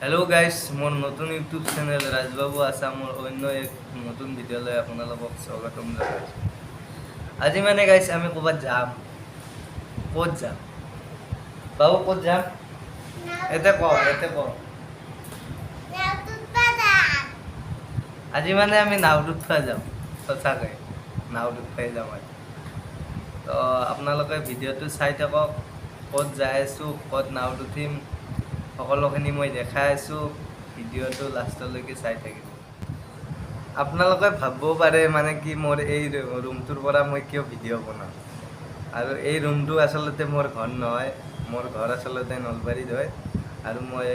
Hello guys मोर नतुन YouTube channel Rajbabu आसामर अन्य एक नतुन video आपनालोকক स्वागतम जनाइছো। আজি মানে গাইস আমি ক'বাত যাম। ক'ত যাম বাবু, ক'ত যাম এতে ক আজি মানে আমি নাওত উঠবা যাম। সঁচাকৈ নাওত উঠবাই যাম আজি। তো আপোনালোকে ভিডিঅ'টো চাই থাকক। ক'ত যাই আছোঁ, ক'ত নাওত উঠিম, সকলোখিনি মই দেখাই আছোঁ। ভিডিঅ'টো লাষ্টলৈকে চাই থাকিব। আপোনালোকে ভাবিব পাৰে মানে কি মোৰ এই ৰুমটোৰ পৰা মই কিয় ভিডিঅ' বনাওঁ। আৰু এই ৰুমটো আচলতে মোৰ ঘৰ নহয়। মোৰ ঘৰ আচলতে নলবাৰীত হয়। আৰু মই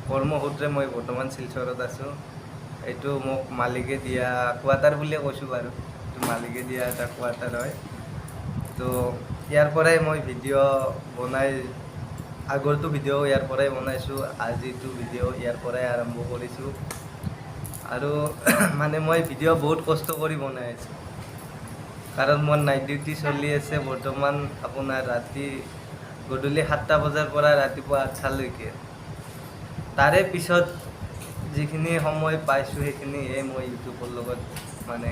কৰ্মসূত্ৰে মই বৰ্তমান শিলচৰত আছোঁ। এইটো মোক মালিকে দিয়া কোৱাৰ্টাৰ বুলিয়ে কৈছোঁ বাৰু। এইটো মালিকে দিয়া এটা কোৱাৰ্টাৰ হয়। তো ইয়াৰ পৰাই মই ভিডিঅ' বনাই আগৰটো ভিডিঅ' ইয়াৰ পৰাই বনাইছোঁ। আজিটো ভিডিঅ' ইয়াৰ পৰাই আৰম্ভ কৰিছোঁ। আৰু মানে মই ভিডিঅ' বহুত কষ্ট কৰি বনাই আছোঁ। কাৰণ মোৰ নাইট ডিউটি চলি আছে বৰ্তমান আপোনাৰ ৰাতি গধূলি 7টা বজাৰ পৰা ৰাতিপুৱা 8টালৈকে। তাৰে পিছত যিখিনি সময় পাইছোঁ সেইখিনিহে মই ইউটিউবৰ লগত মানে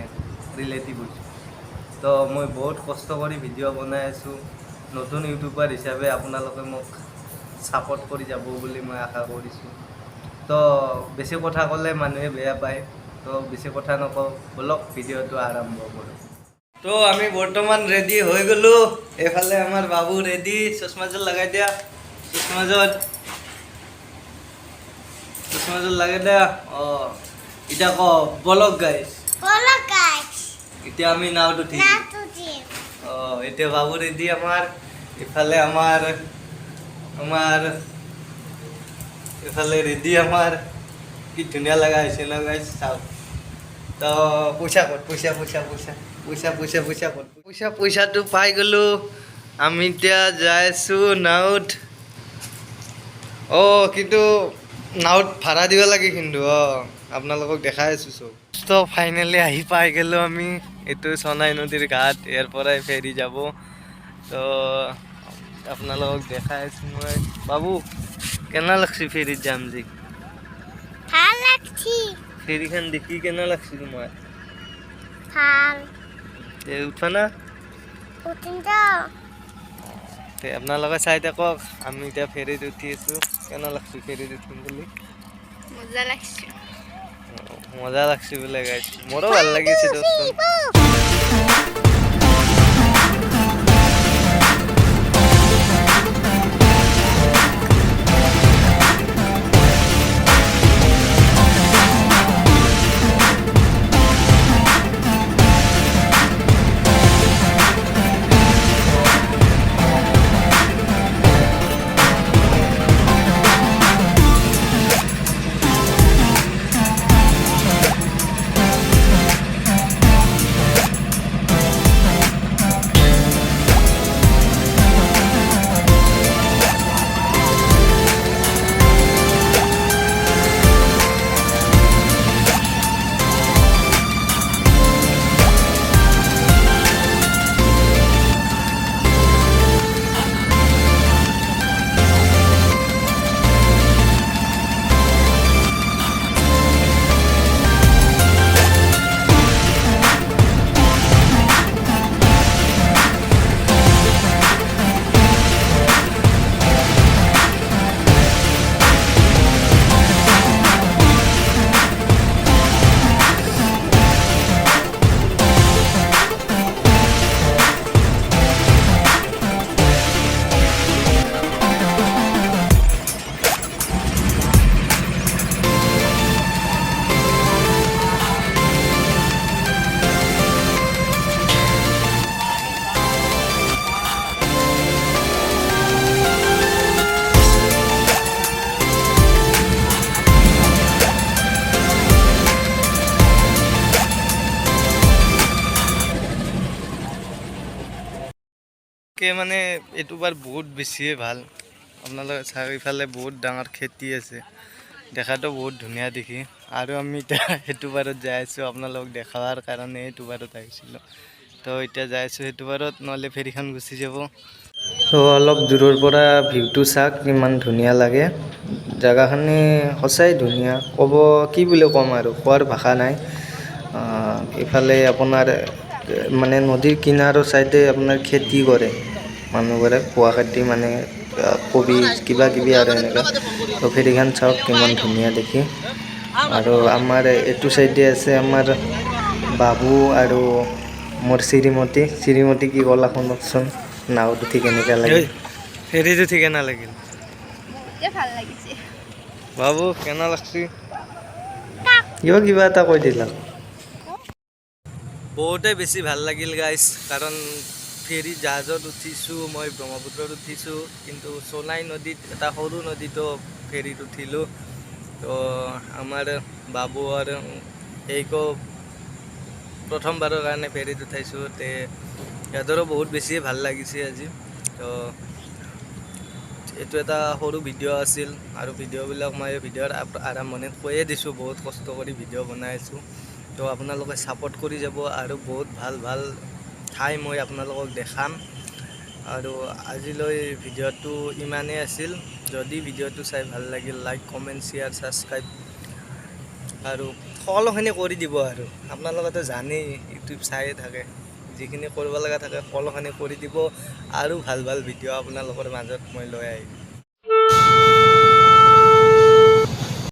ৰিলেটিভ হৈছোঁ। তো মই বহুত কষ্ট কৰি ভিডিঅ' বনাই আছোঁ। নতুন ইউটিউবাৰ হিচাপে আপোনালোকে মোক ছাপোৰ্ট কৰি যাব বুলি মই আশা কৰিছোঁ। তো বেছি কথা ক'লে মানুহে বেয়া পায়। তো বেছি কথা নকওঁ, বলক ভিডিঅ'টো আৰম্ভ কৰোঁ। তো আমি বৰ্তমান ৰেডি হৈ গ'লোঁ। এইফালে আমাৰ বাবু ৰেডি। চশমাযোৰ লগাই দিয়া, চশমাযোৰ লগাই দিয়া। অঁ এতিয়া ক বলক গাইছ। এতিয়া আমি নাওত উঠিম। অঁ এতিয়া বাবু ৰেডি আমাৰ। ইফালে আমাৰ ইফালে ৰেডি আমাৰ। কি ধুনীয়া লগা হৈছে ন গাইছ, চাওক। তো পইচাটো পাই গ'লোঁ। আমি এতিয়া যাই আছোঁ নাওত। অঁ কিন্তু নাওত ভাড়া দিব লাগে কিন্তু। অঁ আপোনালোকক দেখাই আছোঁ চব। তো ফাইনেলি আহি পাই গ'লোঁ আমি। এইটো চনাই নদীৰ ঘাট। ইয়াৰ পৰাই ফেৰি যাব। তো আপোনালোকক দেখাই আছোঁ মই। বাবু কেনে লাগছি ফেৰিত যাম যি? ভাল লাগছি। ফেৰিখন দেখি কেনে লাগছি তোমাৰ? ভাল। উঠবা না? উঠিম যাও। আপোনালোকে চাই থাকক। আমি এতিয়া ফেৰীত উঠি আছোঁ। কেনে লাগছি ফেৰীত উঠিম বুলি? মজা লাগছে। মজা লাগছি বোলে গাইছ। মোৰো ভাল লাগিছে দোচোন। মানে এইটো বাৰ বহুত বেছিয়ে ভাল। আপোনালোকে চাৰিওফালে বহুত ডাঙৰ খেতি আছে। দেখাতো বহুত ধুনীয়া দেখি। আৰু আমি এতিয়া সেইটো বাৰত যাই আছোঁ আপোনালোকক দেখাৱাৰ কাৰণে সেইটো বাৰত আহিছিলোঁ। তো এতিয়া যাই আছোঁ সেইটো বাৰত, নহ'লে ফেৰীখন গুচি যাব। তো অলপ দূৰৰ পৰা ভিউটো চাওক কিমান ধুনীয়া লাগে জেগাখিনি সঁচাই ধুনীয়া ক'ব কি বুলি ক'ম আৰু কোৱাৰ ভাষা নাই ইফালে আপোনাৰ মানে নদীৰ কিনাৰৰ চাইডে আপোনাৰ খেতি কৰে মানুহবোৰে খোৱা খেতি মানে কবি কিবা কিবি আৰু এনেকুৱা তো ফেৰীখন চাওক কিমান ধুনীয়া দেখি আৰু আমাৰ এইটো চাইডে আছে আমাৰ বাবু আৰু মোৰ শ্ৰীমতী কি ক'লা শুনকচোন নাওত উঠি কেনেকুৱা লাগিল ফেৰীত উঠি কেনে লাগিল বহুতে ভাল লাগিছে বাবু কেনে লাগছি কিবা এটা কৈ দিলা বহুতে বেছি ভাল লাগিল গাইজ কাৰণ ফেৰী জাহাজত উঠিছোঁ মই ব্ৰহ্মপুত্ৰত উঠিছোঁ কিন্তু সোনাই নদীত এটা সৰু নদীতো ফেৰীত উঠিলোঁ তো আমাৰ বাবু আৰু এইকো প্ৰথমবাৰৰ কাৰণে ফেৰীত উঠাইছোঁ তে সিহঁতৰো বহুত বেছিয়ে ভাল লাগিছে আজি তো এইটো এটা সৰু ভিডিঅ' আছিল আৰু ভিডিঅ'বিলাক মই ভিডিঅ'ৰ আৰম্ভণিত কৈয়ে দিছোঁ বহুত কষ্ট কৰি ভিডিঅ' বনাই আছোঁ তো আপোনালোকে ছাপোৰ্ট কৰি যাব আৰু বহুত ভাল ভাল ঠাই মই আপোনালোকক দেখাম আৰু আজিলৈ ভিডিঅ'টো ইমানেই আছিল যদি ভিডিঅ'টো চাই ভাল লাগিল লাইক কমেণ্ট শ্বেয়াৰ ছাবস্ক্ৰাইব আৰু সকলোখিনি কৰি দিব আৰু আপোনালোকেতো জানেই ইউটিউব চায়ে থাকে যিখিনি কৰিব লগা থাকে সকলোখিনি কৰি দিব আৰু ভাল ভাল ভিডিঅ' আপোনালোকৰ মাজত মই লৈ আহিম